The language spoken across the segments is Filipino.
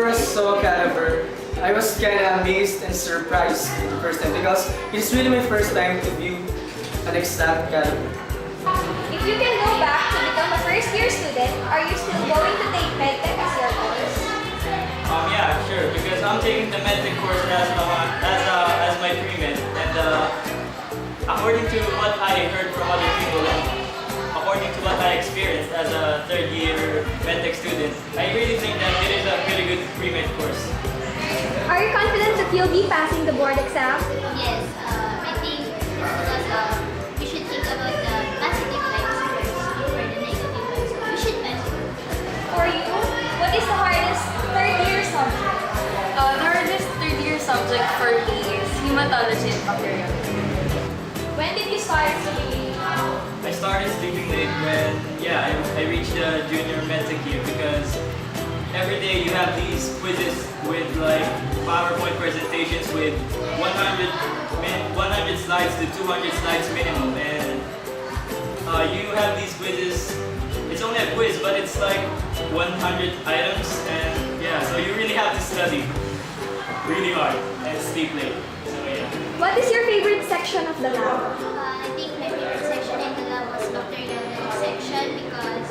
first saw Caliber, I was kind of amazed and surprised the first time because it's really my first time to view an exam Caliber. If you can go back to become a first-year student, are you still going to take MedTech as your course? Yeah, sure, because I'm taking the medtech course as my pre-med, and according to what I heard from other people, according to what I experienced as a third-year medtech student, I really think that it is a pretty good pre-med course. Are you confident that you'll be passing the board exam? Yes, I think because we should think about the positive vibes first for the negative vibes. We should pass. For you, what is the hardest third-year subject? The hardest third-year subject for me is hematology and bacteriology. When did you start studying? I started sleeping late when, I reached the junior medtech year because every day you have these quizzes with like PowerPoint presentations with 100 slides to 200 slides minimum, and you have these quizzes. It's only a quiz, but it's like 100 items, and so you really have to study really hard and sleep late. So yeah. What is your favorite section of the lab? I think my favorite section in the lab was bacteriology section because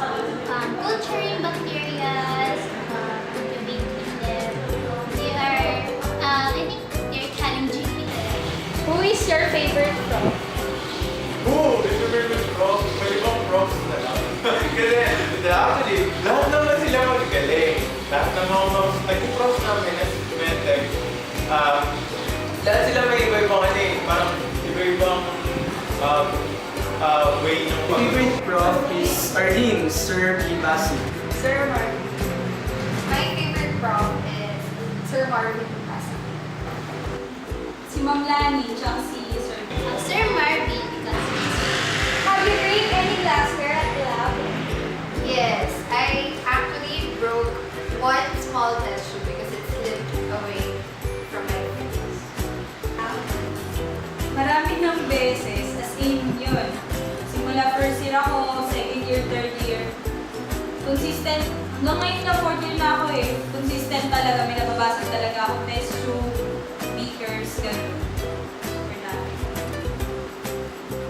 culturing bacteria, incubating them, they are, I think they're challenging because Who is your favorite prof? Oo, ito favorite prof. May ibang profs na lang. Kasi, actually, lahat naman sila magaling. Lahat ng mga naging profs namin at medtech, lahat sila may iba-ibang parang iba-ibang way ng My favorite prof is Arlene, Sir Basi. Sir Marvin. My favorite prof is Sir Marvin Pasa. Si Ma'am Lani, tsaka si Sir Sir Marvin because Have you break any glassware at the lab? Yes, I actually broke one small test tube because it slipped away from my fingers. Marami ng beses, as in yun. Simula first year ako, second year, third year. Consistent, hanggang ngayon na fourth year na ako eh. Consistent talaga, may nababasa talaga ako. Test tube, beakers, gano'n. For namin.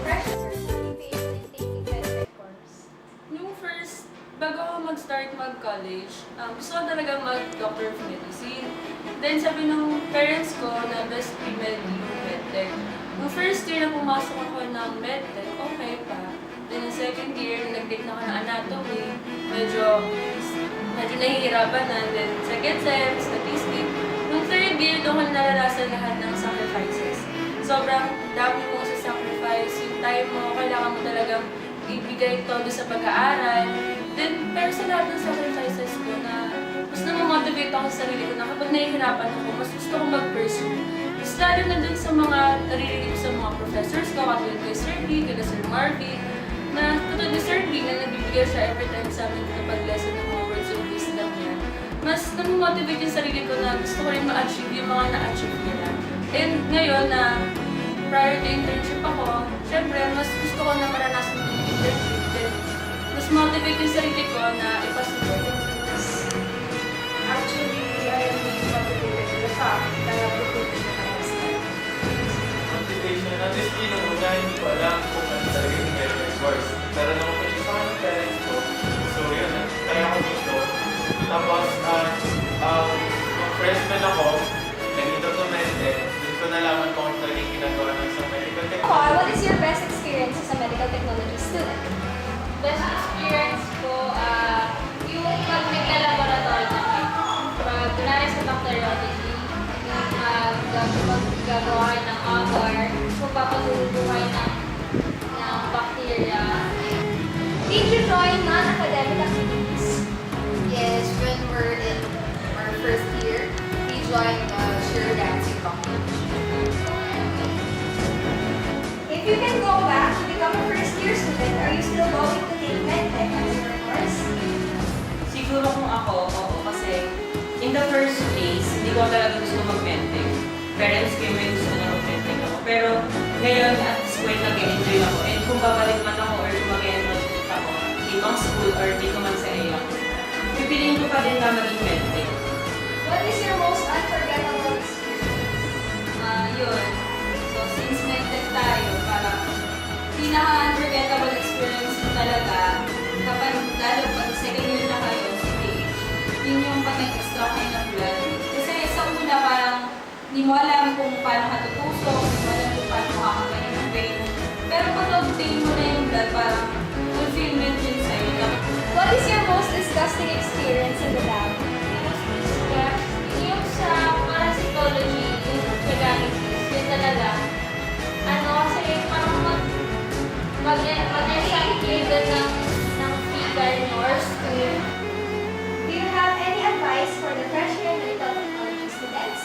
Precious or study phase when taking MedTech course? Yung first, bago ako mag-start mag-college, gusto ko talaga mag-Doctor of Medicine. Then sabi ng parents ko na best pre-med yung MedTech. Yung first year na pumasok ako ng MedTech, okay pa. Then yung second year, nag-take na ako ng anatomy, medyo nahihirapan na. Then second sem, statistics. Yung third year, doon ko naranasan lahat ng sacrifices. Sobrang dami mo sa sacrifice, yung time mo, kailangan mo talagang ibigay todo sa pag-aaral. Then, pero sa lahat ng sacrifices ko na mas na-motivate ako sa sarili ko na kapag nahihirapan ako, mas gusto ko mag-pursue. Mas lalo na dun sa mga naririnig ko sa mga professors ko, katulad kay Sir B, kay Sir Marvin, na katulad ni Sir B na nagbibigay siya every time sa amin kapag lesson ng mga words of wisdom niya. Mas na-motivate yung sarili ko na gusto ko rin ma-achieve yung mga na-achieve nila. And ngayon na prior to internship ako, syempre, mas gusto ko na maranasan yung internship. Then, mas motivate yung sarili ko na ipasupport yung business. Actually, I am being motivated to the fact that I have to do motivation. At least, una, hindi ko alam kung ano talaga yung medtech course. Pero nung kasi sa mga parents ko, so yun, kaya ako dito. Tapos, nung freshman ako, nandito to medtech, doon ko nalaman kung ano talaga yung ginagawa ng isang medical technology. What is your best experience as a medical technology student? Best experience ko, yung pag nagka-laboratory namin. Pag kunwari sa bacteriology, maggagawa ng agar, magpapatubuhay ng bacteria. Did you join non-academic activities? Yes, when we're in our first year, we joined cheer dancing competition. If you can go back to become a first-year student, are you still going to take MedTech as your course? Siguro kung ako, oo, kasi in the first place, hindi ko talaga gusto mag-medtech. Parents ko yung may gusto na mag-medtech ako. Pero ngayon, at this point, nag-enjoy ako. And kung babalik man ako or mag-enroll ako, ibang school or dito man sa iyo, pipiliin ko pa din na maging medtech. What is your most unforgettable experience? Yun. So, since medtech tayo, parang pinaka-unforgettable experience mo talaga kapag lalo pag second year na kayo sa PH, yun yung pag nag-extra kayo ng blood. Kasi sa una parang hindi mo alam kung paano ka tutusok, hindi mo alam kung paano makakapanin ng pain. Pero pag obtain mo na yung blood, parang fulfillment yun sa'yo. What is your most disgusting experience in the lab? Yung sa parasitology, yung legalities, yun talaga. Kasi parang mag-exam kayo ng fecal nurse. Do you have any advice for the freshman medical technology students?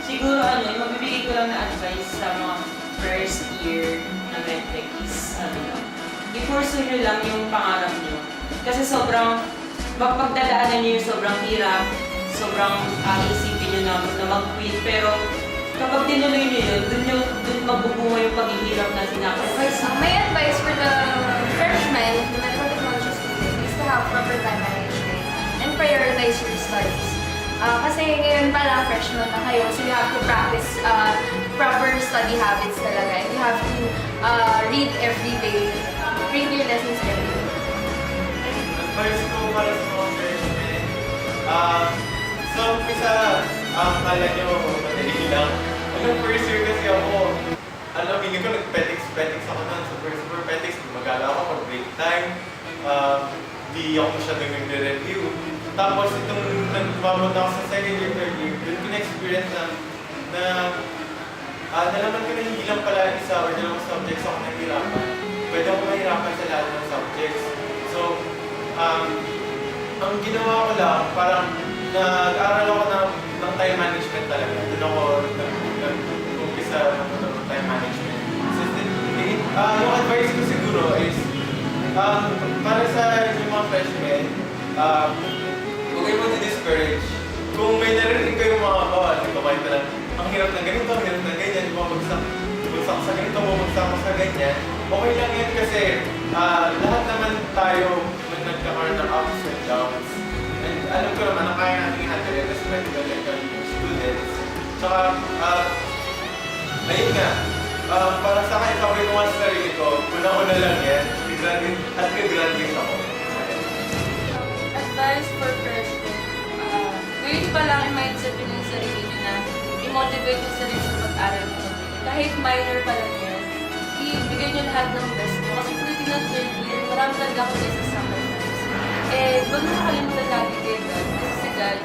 Siguro yung magbibigay ko lang na advice sa mga first year na medtech is, i-pursue nyo lang yung pangarap nyo. Kasi sobrang, pagdadaanan nyo yung sobrang hirap, sobrang isipin nyo na mag-quit. Pero kapag tinuloy nyo yun, dun magbubunga yung paghihirap na sinacrifice. My advice for the freshmen, the medical technology students, is to have proper time management and prioritize your studies. Kasi ngayon pa lang freshman na kayo, so you have to practice proper study habits talaga. And you have to read every day, read your lessons every day. Advice ko para sa mga freshmen, sa umpisa, kala nyo madali lang. First year kasi ako, feeling ko nag-petics ako nun. So first year petics, magala ako pag break time, di ako masyadong nag-review. Tapos itong nagpapot ako sa second year, third year, doon ko na-experience na nalaman ko na hindi lang pala isa or dalawang subjects ako nahihirapan. Pwede ako mahirapan sa lahat ng subjects. So, ang ginawa ko lang, parang nag-aaral ako ng time management talaga. Doon ako nag-umpisa ng time management. So, yung advice ko siguro is, para sa yung mga freshmen, huwag kayo mag-discourage. Kung may narinig kayong mga bawal, ipapahit lang, ang hirap ng ganito, ang hirap ng ganyan, bumagsak sa ganito, bumagsak sa ganyan. Okay lang yan kasi lahat naman tayo nagkakaroon ng ups and downs. And alam ko naman na kaya natin i-handle as medical students. Tsaka, ayun nga, para sa akin, sabi ko nga sa sarili ko, una-una lang yan, at nag-graduate ako. Advice for freshmen. Ngayon pa lang i-mindset nyo ng sarili nyo na i-motivate yung sarili sa pag-aral mo. Kahit minor pa lang yan, ibigay nyo lahat ng best mo. Kasi pagdating ng third year, marami talaga ako sa sacrifice. Eh, huwag mo nakalimutan lagi kay God. Kasi si God,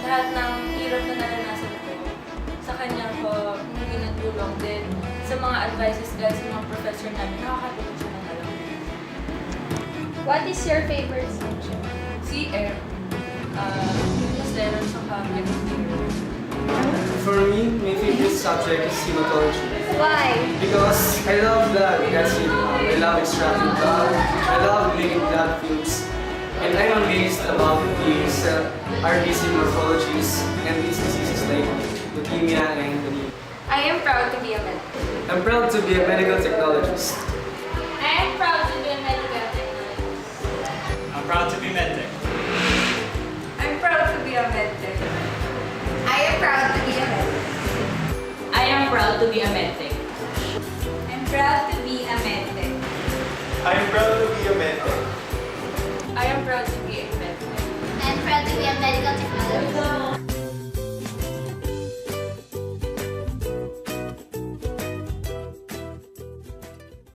lahat ng hirap na naranasan ko, sa kanya ko hindi natulong din. Sa mga advices guys, sa mga professor namin, nakakatulong siya ng alam. What is your favorite subject? CM, Masteron sa Microtheory. For me, my favorite subject is hematology. Why? Because I love blood, that's it. I love extracting blood, I love making blood fluids, and I'm amazed about these RBC morphologies and these diseases like leukemia and anemia. I am proud to be a med. I'm proud to be a medical technologist. I am proud to be a medical technologist. I'm proud to be medtech. I'm proud to be a medtech. I am proud to be a med. I am proud to be a medtech. I'm proud to be a medtech. I'm proud to be a mentor.